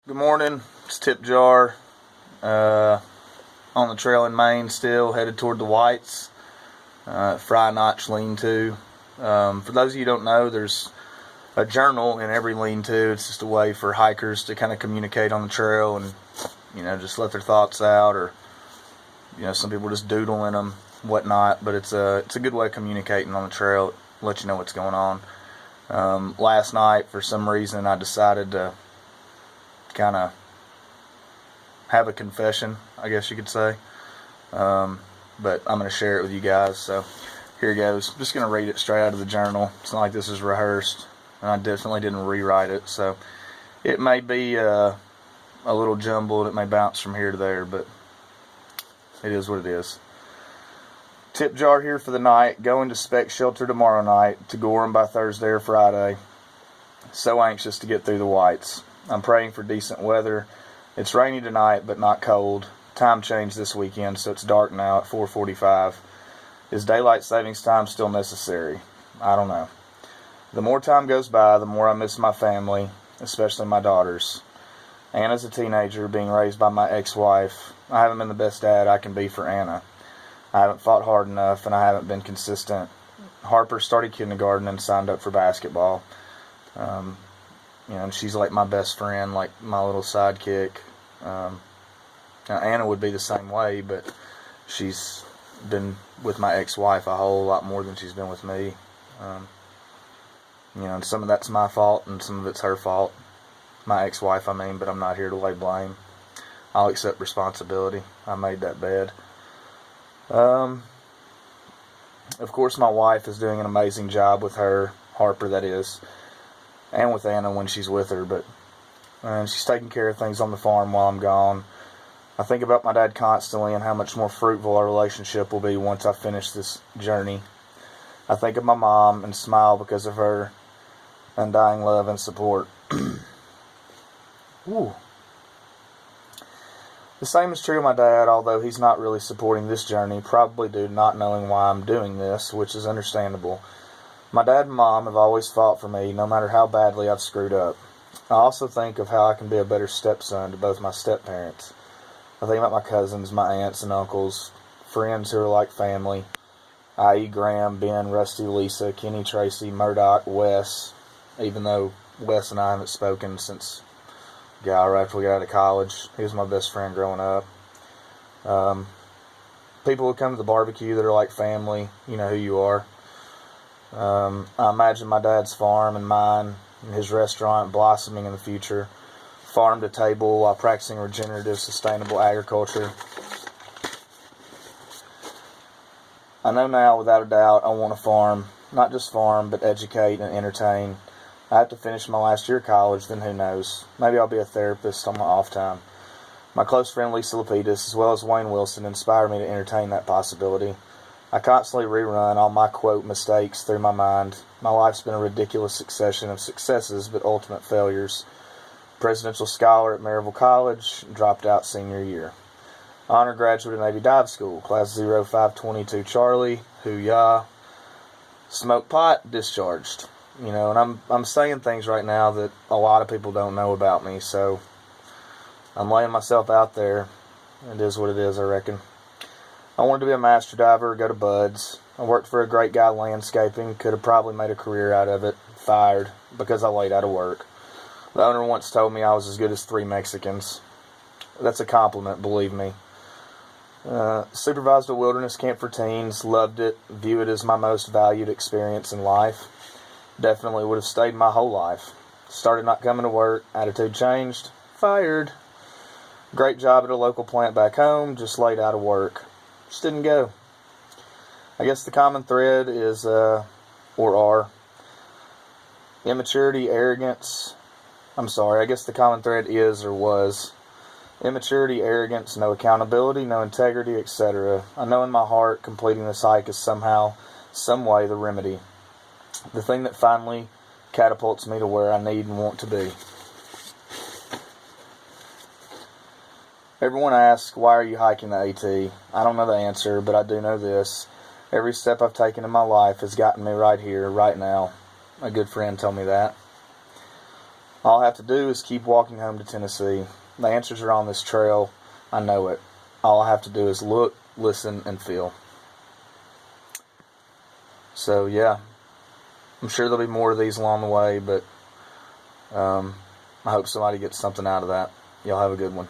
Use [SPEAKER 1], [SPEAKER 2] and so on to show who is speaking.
[SPEAKER 1] Good morning, it's TipJar, on the trail in Maine still, headed toward the Whites, Fry Notch Lean-To. For those of you who don't know, there's a journal in every lean-to. It's just a way for hikers to kind of communicate on the trail and, just let their thoughts out, or, some people just doodle in them, whatnot, but it's a good way of communicating on the trail, let you know what's going on. Last night, for some reason, I decided to kind of have a confession, I guess you could say, but I'm going to share it with you guys. So here it goes. I'm just going to read it straight out of the journal. It's not like this is rehearsed, and I definitely didn't rewrite it, so it may be a little jumbled. It may bounce from here to there, but it is what it is. TipJar here for the night. Going to spec shelter tomorrow night to Gorham by Thursday or Friday. So anxious to get through the Whites. I'm praying for decent weather. It's rainy tonight, but not cold. Time change this weekend, so it's dark now at 4:45. Is daylight savings time still necessary? I don't know. The more time goes by, the more I miss my family, especially my daughters. Anna's a teenager, being raised by my ex-wife. I haven't been the best dad I can be for Anna. I haven't fought hard enough, and I haven't been consistent. Harper started kindergarten and signed up for basketball. And she's like my best friend, like my little sidekick. Now Anna would be the same way, but she's been with my ex-wife a whole lot more than she's been with me. And some of that's my fault, and some of it's her fault. My ex-wife, but I'm not here to lay blame. I'll accept responsibility. I made that bed. Of course, my wife is doing an amazing job with her, Harper, that is, and with Anna when she's with her, but she's taking care of things on the farm while I'm gone. I think about my dad constantly and how much more fruitful our relationship will be once I finish this journey. I think of my mom and smile because of her undying love and support. Ooh. The same is true of my dad, although he's not really supporting this journey, probably due to not knowing why I'm doing this, which is understandable. My dad and mom have always fought for me, no matter how badly I've screwed up. I also think of how I can be a better stepson to both my step-parents. I think about my cousins, my aunts and uncles, friends who are like family, i.e. Graham, Ben, Rusty, Lisa, Kenny, Tracy, Murdoch, Wes, even though Wes and I haven't spoken since right after we got out of college. He was my best friend growing up. People who come to the barbecue that are like family, you know who you are. I imagine my dad's farm and mine and his restaurant blossoming in the future. Farm to table while practicing regenerative, sustainable agriculture. I know now, without a doubt, I want to farm. Not just farm, but educate and entertain. I have to finish my last year of college, then who knows. Maybe I'll be a therapist on my off time. My close friend Lisa Lapidus, as well as Wayne Wilson, inspire me to entertain that possibility. I constantly rerun all my quote mistakes through my mind. My life's been a ridiculous succession of successes, but ultimate failures. Presidential scholar at Maryville College, dropped out senior year. Honor graduate of Navy Dive School, class 0522 Charlie, hoo-yah. Smoke pot, discharged. And I'm saying things right now that a lot of people don't know about me, so I'm laying myself out there. It is what it is, I reckon. I wanted to be a master diver, go to Bud's. I worked for a great guy landscaping, could have probably made a career out of it. Fired because I laid out of work. The owner once told me I was as good as 3 Mexicans. That's a compliment, believe me. Supervised a wilderness camp for teens, loved it, view it as my most valued experience in life. Definitely would have stayed my whole life. Started not coming to work, attitude changed, fired. Great job at a local plant back home, just laid out of work. Just didn't go. I guess the common thread is, or are, immaturity, arrogance. I guess the common thread is or was immaturity, arrogance, no accountability, no integrity, etc. I know in my heart completing this hike is somehow, some way the remedy. The thing that finally catapults me to where I need and want to be. Everyone asks, why are you hiking the AT? I don't know the answer, but I do know this. Every step I've taken in my life has gotten me right here, right now. A good friend told me that. All I have to do is keep walking home to Tennessee. The answers are on this trail. I know it. All I have to do is look, listen, and feel. So yeah, I'm sure there'll be more of these along the way, but I hope somebody gets something out of that. Y'all have a good one.